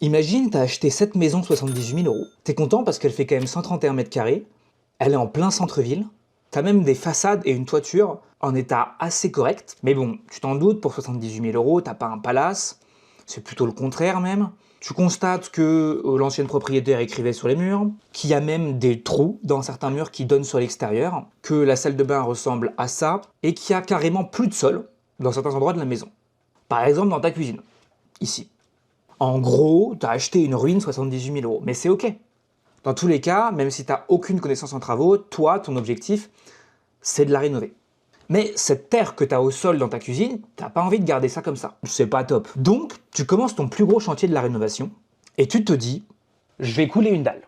Imagine, t'as acheté cette maison 78 000 €. T'es content parce qu'elle fait quand même 131 mètres carrés, elle est en plein centre-ville, t'as même des façades et une toiture en état assez correct, mais bon, tu t'en doutes, pour 78 000 €, t'as pas un palace, c'est plutôt le contraire même. Tu constates que l'ancienne propriétaire écrivait sur les murs, qu'il y a même des trous dans certains murs qui donnent sur l'extérieur, que la salle de bain ressemble à ça, et qu'il y a carrément plus de sol dans certains endroits de la maison. Par exemple dans ta cuisine, ici. En gros, t'as acheté une ruine 78 000 €, mais c'est ok. Dans tous les cas, même si t'as aucune connaissance en travaux, toi, ton objectif, c'est de la rénover. Mais cette terre que t'as au sol dans ta cuisine, t'as pas envie de garder ça comme ça. C'est pas top. Donc, tu commences ton plus gros chantier de la rénovation, et tu te dis, je vais couler une dalle.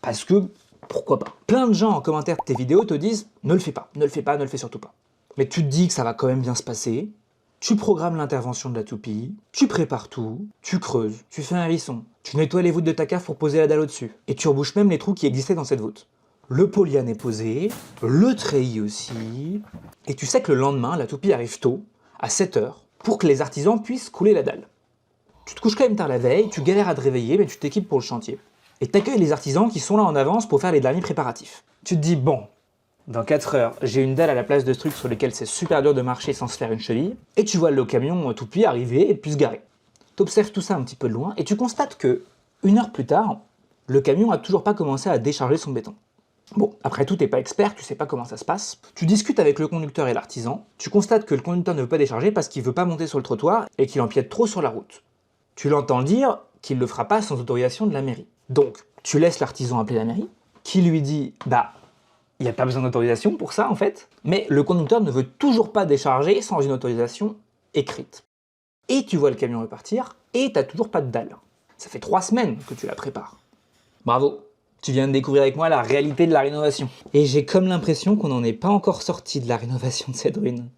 Parce que, pourquoi pas. Plein de gens en commentaire de tes vidéos te disent, ne le fais pas, ne le fais pas, ne le fais surtout pas. Mais tu te dis que ça va quand même bien se passer, tu programmes l'intervention de la toupie, tu prépares tout, tu creuses, tu fais un hérisson, tu nettoies les voûtes de ta cave pour poser la dalle au-dessus, et tu rebouches même les trous qui existaient dans cette voûte. Le polyane est posé, le treillis aussi, et tu sais que le lendemain, la toupie arrive tôt, à 7 h, pour que les artisans puissent couler la dalle. Tu te couches quand même tard la veille, tu galères à te réveiller, mais tu t'équipes pour le chantier. Et t'accueilles les artisans qui sont là en avance pour faire les derniers préparatifs. Tu te dis, bon, dans 4 heures, j'ai une dalle à la place de ce truc sur lequel c'est super dur de marcher sans se faire une cheville, et tu vois le camion toupie arriver et puis se garer. T'observes tout ça un petit peu de loin, et tu constates que, 1 heure plus tard, le camion a toujours pas commencé à décharger son béton. Bon, après tout, t'es pas expert, tu sais pas comment ça se passe. Tu discutes avec le conducteur et l'artisan, tu constates que le conducteur ne veut pas décharger parce qu'il veut pas monter sur le trottoir et qu'il empiète trop sur la route. Tu l'entends dire qu'il le fera pas sans autorisation de la mairie. Donc, tu laisses l'artisan appeler la mairie, qui lui dit, bah, il n'y a pas besoin d'autorisation pour ça en fait, mais le conducteur ne veut toujours pas décharger sans une autorisation écrite. Et tu vois le camion repartir, et t'as toujours pas de dalle. Ça fait 3 semaines que tu la prépares. Bravo, tu viens de découvrir avec moi la réalité de la rénovation. Et j'ai comme l'impression qu'on n'en est pas encore sorti de la rénovation de cette ruine.